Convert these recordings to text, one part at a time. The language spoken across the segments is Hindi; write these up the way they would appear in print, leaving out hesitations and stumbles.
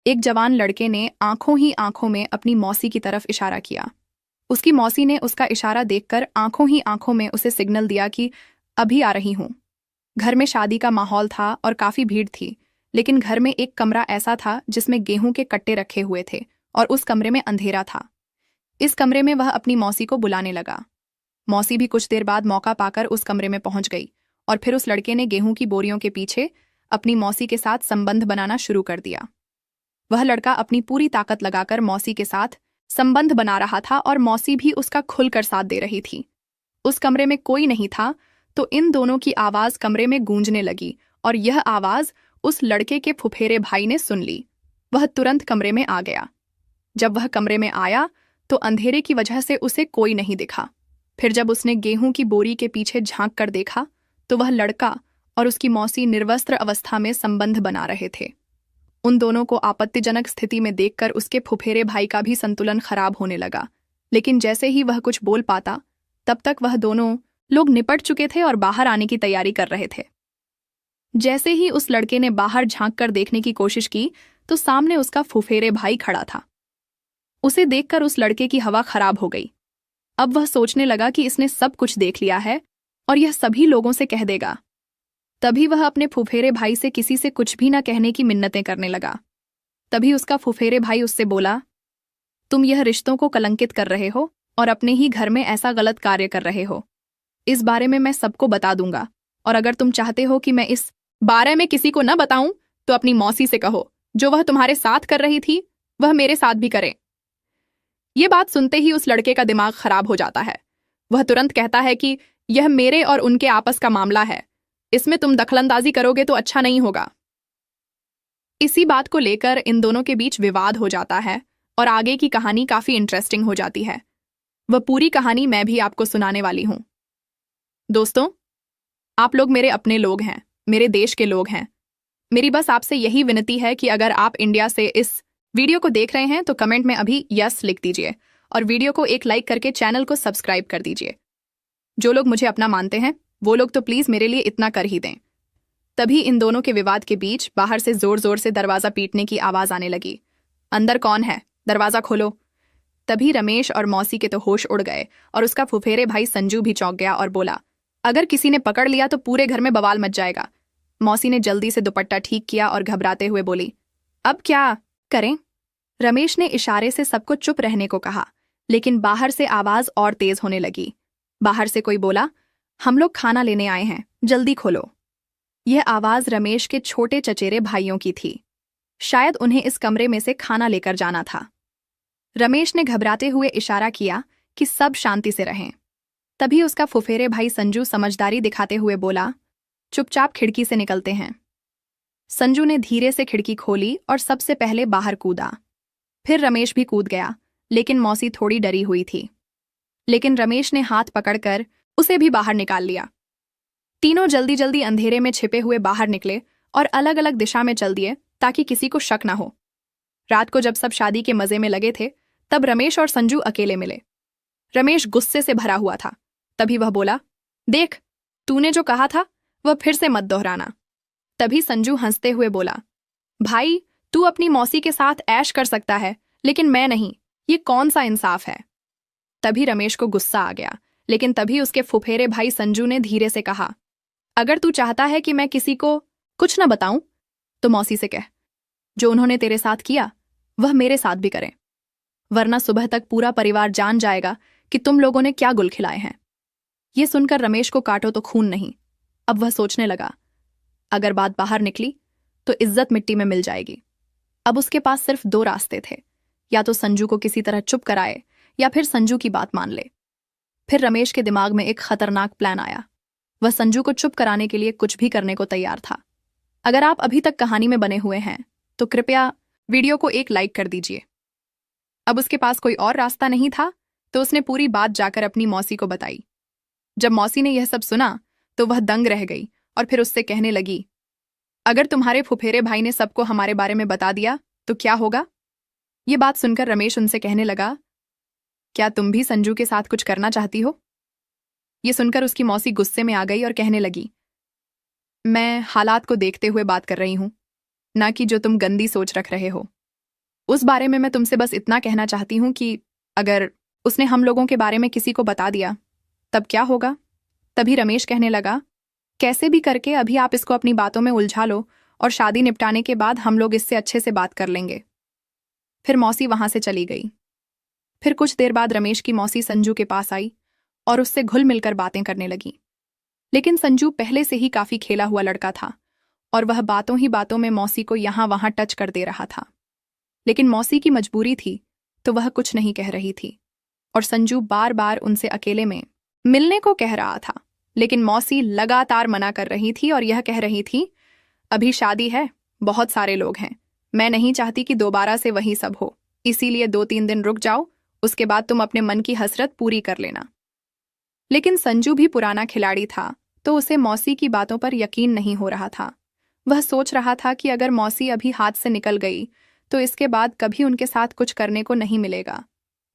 एक जवान लड़के ने आंखों ही आंखों में अपनी मौसी की तरफ इशारा किया। उसकी मौसी ने उसका इशारा देखकर आंखों ही आंखों में उसे सिग्नल दिया कि अभी आ रही हूं। घर में शादी का माहौल था और काफी भीड़ थी, लेकिन घर में एक कमरा ऐसा था जिसमें गेहूं के कट्टे रखे हुए थे और उस कमरे में अंधेरा था। इस कमरे में वह अपनी मौसी को बुलाने लगा। मौसी भी कुछ देर बाद मौका पाकर उस कमरे में पहुंच गई और फिर उस लड़के ने गेहूं की बोरियों के पीछे अपनी मौसी के साथ संबंध बनाना शुरू कर दिया। वह लड़का अपनी पूरी ताकत लगाकर मौसी के साथ संबंध बना रहा था और मौसी भी उसका खुलकर साथ दे रही थी। उस कमरे में कोई नहीं था तो इन दोनों की आवाज कमरे में गूंजने लगी और यह आवाज उस लड़के के फुफेरे भाई ने सुन ली। वह तुरंत कमरे में आ गया। जब वह कमरे में आया तो अंधेरे की वजह से उसे कोई नहीं दिखा। फिर जब उसने गेहूं की बोरी के पीछे झांक कर देखा तो वह लड़का और उसकी मौसी निर्वस्त्र अवस्था में संबंध बना रहे थे। उन दोनों को आपत्तिजनक स्थिति में देखकर उसके फुफेरे भाई का भी संतुलन खराब होने लगा, लेकिन जैसे ही वह कुछ बोल पाता तब तक वह दोनों लोग निपट चुके थे और बाहर आने की तैयारी कर रहे थे। जैसे ही उस लड़के ने बाहर झांक कर देखने की कोशिश की तो सामने उसका फुफेरे भाई खड़ा था। उसे देखकर उस लड़के की हवा खराब हो गई। अब वह सोचने लगा कि इसने सब कुछ देख लिया है और यह सभी लोगों से कह देगा। तभी वह अपने फुफेरे भाई से किसी से कुछ भी न कहने की मिन्नतें करने लगा। तभी उसका फुफेरे भाई उससे बोला, तुम यह रिश्तों को कलंकित कर रहे हो और अपने ही घर में ऐसा गलत कार्य कर रहे हो। इस बारे में मैं सबको बता दूंगा और अगर तुम चाहते हो कि मैं इस बारे में किसी को न बताऊं तो अपनी मौसी से कहो, जो वह तुम्हारे साथ कर रही थी वह मेरे साथ भी करे। ये बात सुनते ही उस लड़के का दिमाग खराब हो जाता है। वह तुरंत कहता है कि यह मेरे और उनके आपस का मामला है, इसमें तुम दखलंदाजी करोगे तो अच्छा नहीं होगा। इसी बात को लेकर इन दोनों के बीच विवाद हो जाता है और आगे की कहानी काफी इंटरेस्टिंग हो जाती है। वह पूरी कहानी मैं भी आपको सुनाने वाली हूं। दोस्तों, आप लोग मेरे अपने लोग हैं, मेरे देश के लोग हैं। मेरी बस आपसे यही विनती है कि अगर आप इंडिया से इस वीडियो को देख रहे हैं तो कमेंट में अभी यस लिख दीजिए और वीडियो को एक लाइक करके चैनल को सब्सक्राइब कर दीजिए। जो लोग मुझे अपना मानते हैं वो लोग तो प्लीज मेरे लिए इतना कर ही दें। तभी इन दोनों के विवाद के बीच बाहर से जोर जोर से दरवाजा पीटने की आवाज आने लगी। अंदर कौन है? दरवाजा खोलो। तभी रमेश और मौसी के तो होश उड़ गए और उसका फुफेरे भाई संजू भी चौंक गया और बोला, अगर किसी ने पकड़ लिया तो पूरे घर में बवाल मच जाएगा। मौसी ने जल्दी से दुपट्टा ठीक किया और घबराते हुए बोली, अब क्या करें? रमेश ने इशारे से सबको चुप रहने को कहा, लेकिन बाहर से आवाज और तेज होने लगी। बाहर से कोई बोला, हम लोग खाना लेने आए हैं, जल्दी खोलो। यह आवाज रमेश के छोटे चचेरे भाइयों की थी। शायद उन्हें इस कमरे में से खाना लेकर जाना था। रमेश ने घबराते हुए इशारा किया कि सब शांति से रहें। तभी उसका फुफेरे भाई संजू समझदारी दिखाते हुए बोला, चुपचाप खिड़की से निकलते हैं। संजू ने धीरे से खिड़की खोली और सबसे पहले बाहर कूदा। फिर रमेश भी कूद गया, लेकिन मौसी थोड़ी डरी हुई थी। लेकिन रमेश ने हाथ पकड़कर उसे भी बाहर निकाल लिया। तीनों जल्दी जल्दी अंधेरे में छिपे हुए बाहर निकले और अलग अलग दिशा में चल दिए ताकि किसी को शक न हो। रात को जब सब शादी के मजे में लगे थे तब रमेश और संजू अकेले मिले। रमेश गुस्से से भरा हुआ था। तभी वह बोला, देख, तूने जो कहा था वह फिर से मत दोहराना। तभी संजू हंसते हुए बोला, भाई, तू अपनी मौसी के साथ ऐश कर सकता है लेकिन मैं नहीं, ये कौन सा इंसाफ है? तभी रमेश को गुस्सा आ गया, लेकिन तभी उसके फुफेरे भाई संजू ने धीरे से कहा, अगर तू चाहता है कि मैं किसी को कुछ न बताऊं तो मौसी से कह। जो उन्होंने तेरे साथ किया वह मेरे साथ भी करें, वरना सुबह तक पूरा परिवार जान जाएगा कि तुम लोगों ने क्या गुल खिलाए हैं। ये सुनकर रमेश को काटो तो खून नहीं। अब वह सोचने लगा, अगर बात बाहर निकली तो इज्जत मिट्टी में मिल जाएगी। अब उसके पास सिर्फ दो रास्ते थे, या तो संजू को किसी तरह चुप कराए या फिर संजू की बात मान ले। फिर रमेश के दिमाग में एक खतरनाक प्लान आया। वह संजू को चुप कराने के लिए कुछ भी करने को तैयार था। अगर आप अभी तक कहानी में बने हुए हैं तो कृपया वीडियो को एक लाइक कर दीजिए। अब उसके पास कोई और रास्ता नहीं था तो उसने पूरी बात जाकर अपनी मौसी को बताई। जब मौसी ने यह सब सुना तो वह दंग रह गई और फिर उससे कहने लगी, अगर तुम्हारे फुफेरे भाई ने सबको हमारे बारे में बता दिया तो क्या होगा? ये बात सुनकर रमेश उनसे कहने लगा, क्या तुम भी संजू के साथ कुछ करना चाहती हो? ये सुनकर उसकी मौसी गुस्से में आ गई और कहने लगी, मैं हालात को देखते हुए बात कर रही हूं, ना कि जो तुम गंदी सोच रख रहे हो। उस बारे में मैं तुमसे बस इतना कहना चाहती हूँ कि अगर उसने हम लोगों के बारे में किसी को बता दिया तब क्या होगा। तभी रमेश कहने लगा, कैसे भी करके अभी आप इसको अपनी बातों में उलझा लो और शादी निपटाने के बाद हम लोग इससे अच्छे से बात कर लेंगे। फिर मौसी वहां से चली गई। फिर कुछ देर बाद रमेश की मौसी संजू के पास आई और उससे घुल मिलकर बातें करने लगी। लेकिन संजू पहले से ही काफी खेला हुआ लड़का था और वह बातों ही बातों में मौसी को यहां वहां टच कर दे रहा था। लेकिन मौसी की मजबूरी थी तो वह कुछ नहीं कह रही थी और संजू बार बार उनसे अकेले में मिलने को कह रहा था। लेकिन मौसी लगातार मना कर रही थी और यह कह रही थी, अभी शादी है, बहुत सारे लोग हैं, मैं नहीं चाहती कि दोबारा से वही सब हो, इसीलिए 2-3 दिन रुक जाओ, उसके बाद तुम अपने मन की हसरत पूरी कर लेना। लेकिन संजू भी पुराना खिलाड़ी था तो उसे मौसी की बातों पर यकीन नहीं हो रहा था। वह सोच रहा था कि अगर मौसी अभी हाथ से निकल गई तो इसके बाद कभी उनके साथ कुछ करने को नहीं मिलेगा।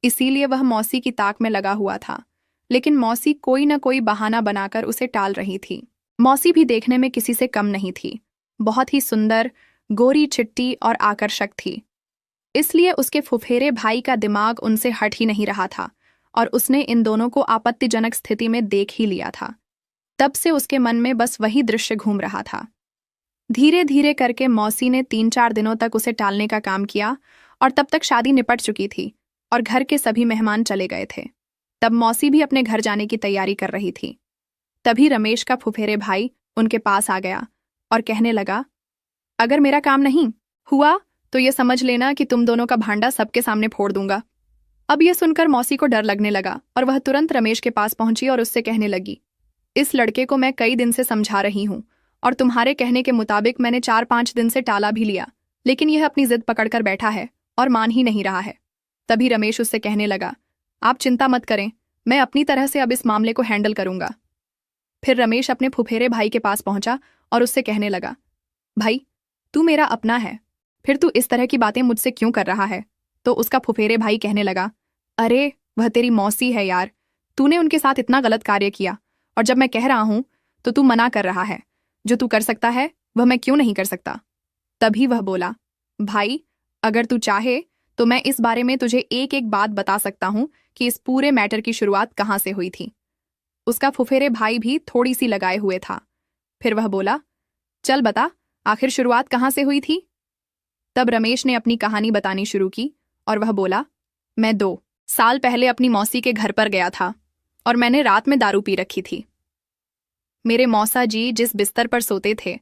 इसीलिए वह मौसी की ताक में लगा हुआ था। लेकिन मौसी कोई न कोई बहाना बनाकर उसे टाल रही थी। मौसी भी देखने में किसी से कम नहीं थी, बहुत ही सुंदर, गोरी चिट्टी और आकर्षक थी। इसलिए उसके फुफेरे भाई का दिमाग उनसे हट ही नहीं रहा था और उसने इन दोनों को आपत्तिजनक स्थिति में देख ही लिया था। तब से उसके मन में बस वही दृश्य घूम रहा था। धीरे धीरे करके मौसी ने 3-4 दिनों तक उसे टालने का काम किया और तब तक शादी निपट चुकी थी और घर के सभी मेहमान चले गए थे। तब मौसी भी अपने घर जाने की तैयारी कर रही थी। तभी रमेश का फुफेरे भाई उनके पास आ गया और कहने लगा, अगर मेरा काम नहीं हुआ तो ये समझ लेना कि तुम दोनों का भांडा सबके सामने फोड़ दूंगा। अब यह सुनकर मौसी को डर लगने लगा और वह तुरंत रमेश के पास पहुंची और उससे कहने लगी, इस लड़के को मैं कई दिन से समझा रही हूं और तुम्हारे कहने के मुताबिक मैंने 4-5 दिन से टाला भी लिया, लेकिन यह अपनी जिद पकड़कर बैठा है और मान ही नहीं रहा है। तभी रमेश उससे कहने लगा, आप चिंता मत करें, मैं अपनी तरह से अब इस मामले को हैंडल करूंगा। फिर रमेश अपने फुफेरे भाई के पास पहुंचा और उससे कहने लगा, भाई तू मेरा अपना है, फिर तू इस तरह की बातें मुझसे क्यों कर रहा है। तो उसका फुफेरे भाई कहने लगा, अरे वह तेरी मौसी है यार, तूने उनके साथ इतना गलत कार्य किया और जब मैं कह रहा हूं तो तू मना कर रहा है। जो तू कर सकता है वह मैं क्यों नहीं कर सकता। तभी वह बोला, भाई अगर तू चाहे तो मैं इस बारे में तुझे एक एक बात बता सकता हूं कि इस पूरे मैटर की शुरुआत कहां से हुई थी। उसका फुफेरे भाई भी थोड़ी सी लगाए हुए था। फिर वह बोला, चल बता, आखिर शुरुआत कहां से हुई थी। तब रमेश ने अपनी कहानी बतानी शुरू की और वह बोला, मैं 2 साल पहले अपनी मौसी के घर पर गया था और मैंने रात में दारू पी रखी थी। मेरे मौसा जी जिस बिस्तर पर सोते थे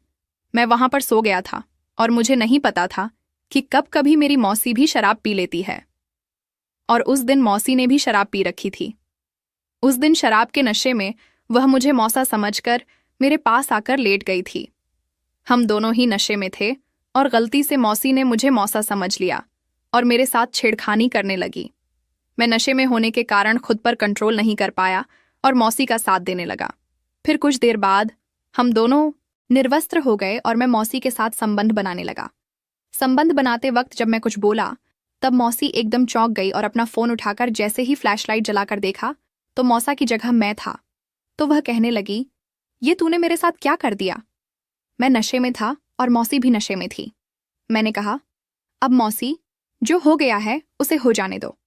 मैं वहां पर सो गया था और मुझे नहीं पता था कि कब कभी मेरी मौसी भी शराब पी लेती है। और उस दिन मौसी ने भी शराब पी रखी थी। उस दिन शराब के नशे में वह मुझे मौसा समझकर मेरे पास आकर लेट गई थी। हम दोनों ही नशे में थे और गलती से मौसी ने मुझे मौसा समझ लिया और मेरे साथ छेड़खानी करने लगी। मैं नशे में होने के कारण खुद पर कंट्रोल नहीं कर पाया और मौसी का साथ देने लगा। फिर कुछ देर बाद हम दोनों निर्वस्त्र हो गए और मैं मौसी के साथ संबंध बनाने लगा। संबंध बनाते वक्त जब मैं कुछ बोला तब मौसी एकदम चौंक गई और अपना फोन उठाकर जैसे ही फ्लैशलाइट जलाकर देखा तो मौसा की जगह मैं था। तो वह कहने लगी, ये तूने मेरे साथ क्या कर दिया। मैं नशे में था और मौसी भी नशे में थी। मैंने कहा, अब मौसी जो हो गया है उसे हो जाने दो।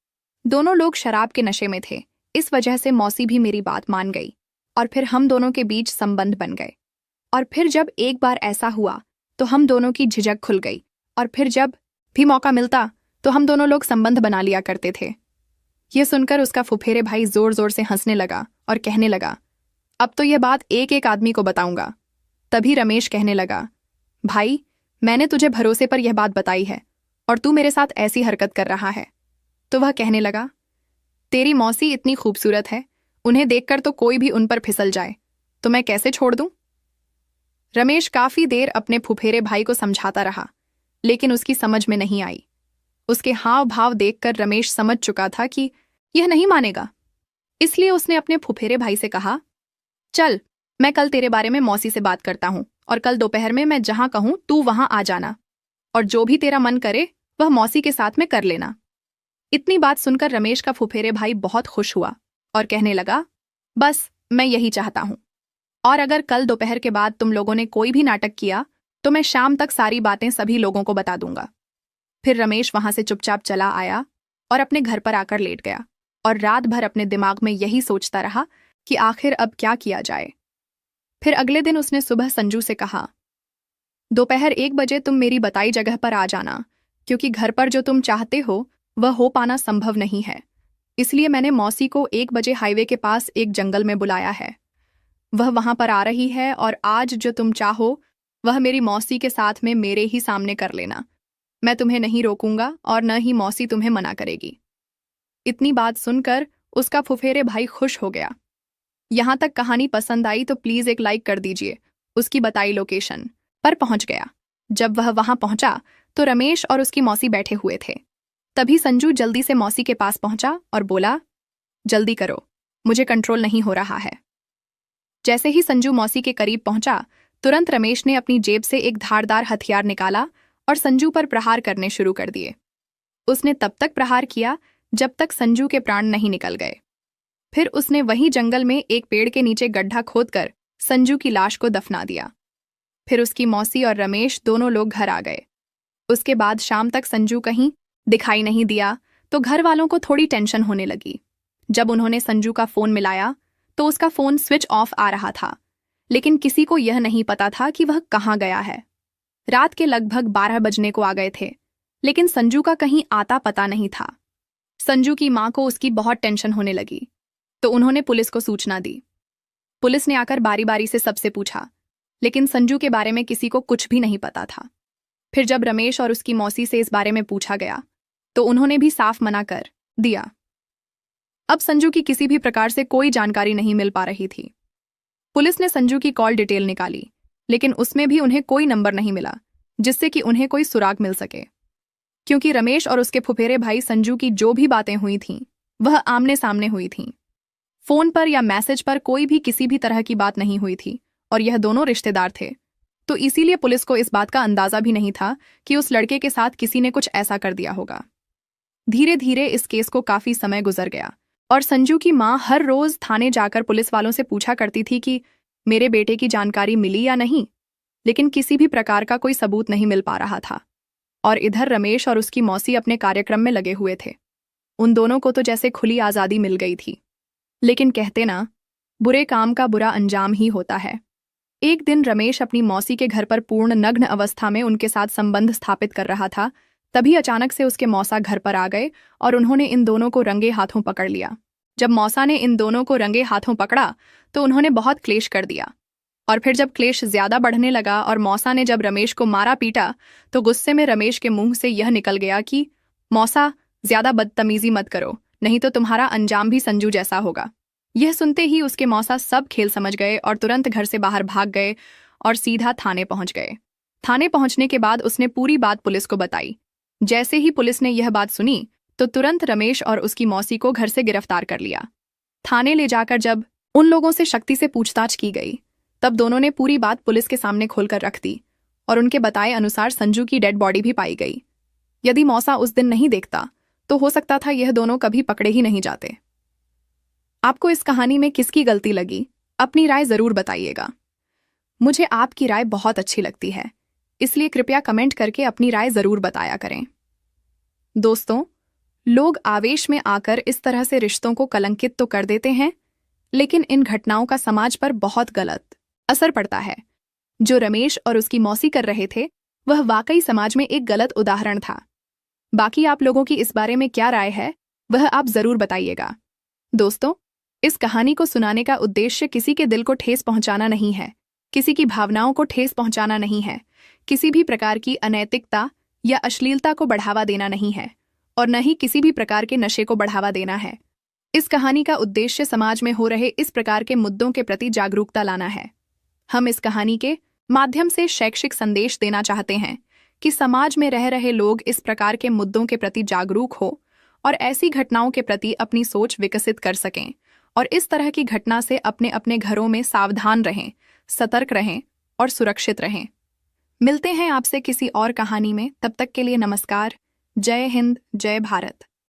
दोनों लोग शराब के नशे में थे, इस वजह से मौसी भी मेरी बात मान गई और फिर हम दोनों के बीच संबंध बन गए। और फिर जब एक बार ऐसा हुआ तो हम दोनों की झिझक खुल गई और फिर जब भी मौका मिलता तो हम दोनों लोग संबंध बना लिया करते थे। यह सुनकर उसका फुफेरे भाई जोर जोर से हंसने लगा और कहने लगा, अब तो यह बात एक एक आदमी को बताऊंगा। तभी रमेश कहने लगा, भाई मैंने तुझे भरोसे पर यह बात बताई है और तू मेरे साथ ऐसी हरकत कर रहा है। तो वह कहने लगा, तेरी मौसी इतनी खूबसूरत है, उन्हें देखकर तो कोई भी उन पर फिसल जाए, तो मैं कैसे छोड़ दूं। रमेश काफी देर अपने फुफेरे भाई को समझाता रहा लेकिन उसकी समझ में नहीं आई। उसके हाव भाव देखकर रमेश समझ चुका था कि यह नहीं मानेगा। इसलिए उसने अपने फुफेरे भाई से कहा, चल मैं कल तेरे बारे में मौसी से बात करता हूं और कल दोपहर में मैं जहां कहूं तू वहां आ जाना और जो भी तेरा मन करे वह मौसी के साथ में कर लेना। इतनी बात सुनकर रमेश का फुफेरे भाई बहुत खुश हुआ और कहने लगा, बस मैं यही चाहता हूं और अगर कल दोपहर के बाद तुम लोगों ने कोई भी नाटक किया तो मैं शाम तक सारी बातें सभी लोगों को बता दूंगा। फिर रमेश वहां से चुपचाप चला आया और अपने घर पर आकर लेट गया और रात भर अपने दिमाग में यही सोचता रहा कि आखिर अब क्या किया जाए। फिर अगले दिन उसने सुबह संजू से कहा, दोपहर 1 बजे तुम मेरी बताई जगह पर आ जाना, क्योंकि घर पर जो तुम चाहते हो वह हो पाना संभव नहीं है। इसलिए मैंने मौसी को 1 बजे हाईवे के पास एक जंगल में बुलाया है। वह वहां पर आ रही है और आज जो तुम चाहो वह मेरी मौसी के साथ में मेरे ही सामने कर लेना। मैं तुम्हें नहीं रोकूंगा और न ही मौसी तुम्हें मना करेगी। इतनी बात सुनकर उसका फुफेरे भाई खुश हो गया। यहां तक कहानी पसंद आई तो प्लीज एक लाइक कर दीजिए। उसकी बताई लोकेशन पर पहुंच गया। जब वह वहां पहुंचा तो रमेश और उसकी मौसी बैठे हुए थे। तभी संजू जल्दी से मौसी के पास पहुंचा और बोला, जल्दी करो, मुझे कंट्रोल नहीं हो रहा है। जैसे ही संजू मौसी के करीब पहुंचा, तुरंत रमेश ने अपनी जेब से एक धारदार हथियार निकाला और संजू पर प्रहार करने शुरू कर दिए। उसने तब तक प्रहार किया जब तक संजू के प्राण नहीं निकल गए। फिर उसने वहीं जंगल में एक पेड़ के नीचे गड्ढा खोदकर संजू की लाश को दफना दिया। फिर उसकी मौसी और रमेश दोनों लोग घर आ गए। उसके बाद शाम तक संजू कहीं दिखाई नहीं दिया तो घर वालों को थोड़ी टेंशन होने लगी। जब उन्होंने संजू का फोन मिलाया तो उसका फोन स्विच ऑफ आ रहा था, लेकिन किसी को यह नहीं पता था कि वह कहाँ गया है। रात के लगभग 12 बजने को आ गए थे, लेकिन संजू का कहीं आता पता नहीं था। संजू की मां को उसकी बहुत टेंशन होने लगी, तो उन्होंने पुलिस को सूचना दी। पुलिस ने आकर बारी बारी से सबसे पूछा, लेकिन संजू के बारे में किसी को कुछ भी नहीं पता था। फिर जब रमेश और उसकी मौसी से इस बारे में पूछा गया तो उन्होंने भी साफ मना कर दिया। अब संजू की किसी भी प्रकार से कोई जानकारी नहीं मिल पा रही थी। पुलिस ने संजू की कॉल डिटेल निकाली, लेकिन उसमें भी उन्हें कोई नंबर नहीं मिला जिससे कि उन्हें कोई सुराग मिल सके, क्योंकि रमेश और उसके फुफेरे भाई संजू की जो भी बातें हुई थीं वह आमने सामने हुई थीं। फोन पर या मैसेज पर कोई भी किसी भी तरह की बात नहीं हुई थी और यह दोनों रिश्तेदार थे। तो इसीलिए पुलिस को इस बात का अंदाजा भी नहीं था कि उस लड़के के साथ किसी ने कुछ ऐसा कर दिया होगा। धीरे धीरे इस केस को काफी समय गुजर गया और संजू की मां हर रोज थाने जाकर पुलिस वालों से पूछा करती थी कि मेरे बेटे की जानकारी मिली या नहीं, लेकिन किसी भी प्रकार का कोई सबूत नहीं मिल पा रहा था। और इधर रमेश और उसकी मौसी अपने कार्यक्रम में लगे हुए थे। उन दोनों को तो जैसे खुली आजादी मिल गई थी। लेकिन कहते ना, बुरे काम का बुरा अंजाम ही होता है। एक दिन रमेश अपनी मौसी के घर पर पूर्ण नग्न अवस्था में उनके साथ संबंध स्थापित कर रहा था। तभी अचानक से उसके मौसा घर पर आ गए और उन्होंने इन दोनों को रंगे हाथों पकड़ लिया। जब मौसा ने इन दोनों को रंगे हाथों पकड़ा तो उन्होंने बहुत क्लेश कर दिया। और फिर जब क्लेश ज्यादा बढ़ने लगा और मौसा ने जब रमेश को मारा पीटा तो गुस्से में रमेश के मुंह से यह निकल गया कि मौसा, ज्यादा बदतमीजी मत करो, नहीं तो तुम्हारा अंजाम भी संजू जैसा होगा। यह सुनते ही उसके मौसा सब खेल समझ गए और तुरंत घर से बाहर भाग गए और सीधा थाने पहुंच गए। थाने पहुंचने के बाद उसने पूरी बात पुलिस को बताई। जैसे ही पुलिस ने यह बात सुनी तो तुरंत रमेश और उसकी मौसी को घर से गिरफ्तार कर लिया। थाने ले जाकर जब उन लोगों से शक्ति से पूछताछ की गई तब दोनों ने पूरी बात पुलिस के सामने खोलकर रख दी और उनके बताए अनुसार संजू की डेड बॉडी भी पाई गई। यदि मौसा उस दिन नहीं देखता तो हो सकता था यह दोनों कभी पकड़े ही नहीं जाते। आपको इस कहानी में किसकी गलती लगी, अपनी राय जरूर बताइएगा। मुझे आपकी राय बहुत अच्छी लगती है, इसलिए कृपया कमेंट करके अपनी राय जरूर बताया करें। दोस्तों, लोग आवेश में आकर इस तरह से रिश्तों को कलंकित तो कर देते हैं, लेकिन इन घटनाओं का समाज पर बहुत गलत असर पड़ता है। जो रमेश और उसकी मौसी कर रहे थे वह वाकई समाज में एक गलत उदाहरण था। बाकी आप लोगों की इस बारे में क्या राय है वह आप जरूर बताइएगा। दोस्तों, इस कहानी को सुनाने का उद्देश्य किसी के दिल को ठेस पहुंचाना नहीं है, किसी की भावनाओं को ठेस पहुंचाना नहीं है, किसी भी प्रकार की अनैतिकता या अश्लीलता को बढ़ावा देना नहीं है और न ही किसी भी प्रकार के नशे को बढ़ावा देना है। इस कहानी का उद्देश्य समाज में हो रहे इस प्रकार के मुद्दों के प्रति जागरूकता लाना है। हम इस कहानी के माध्यम से शैक्षिक संदेश देना चाहते हैं कि समाज में रह रहे लोग इस प्रकार के मुद्दों के प्रति जागरूक हो और ऐसी घटनाओं के प्रति अपनी सोच विकसित कर सकें और इस तरह की घटना से अपने अपने घरों में सावधान रहें, सतर्क रहें और सुरक्षित रहें। मिलते हैं आपसे किसी और कहानी में, तब तक के लिए नमस्कार। जय हिंद, जय भारत।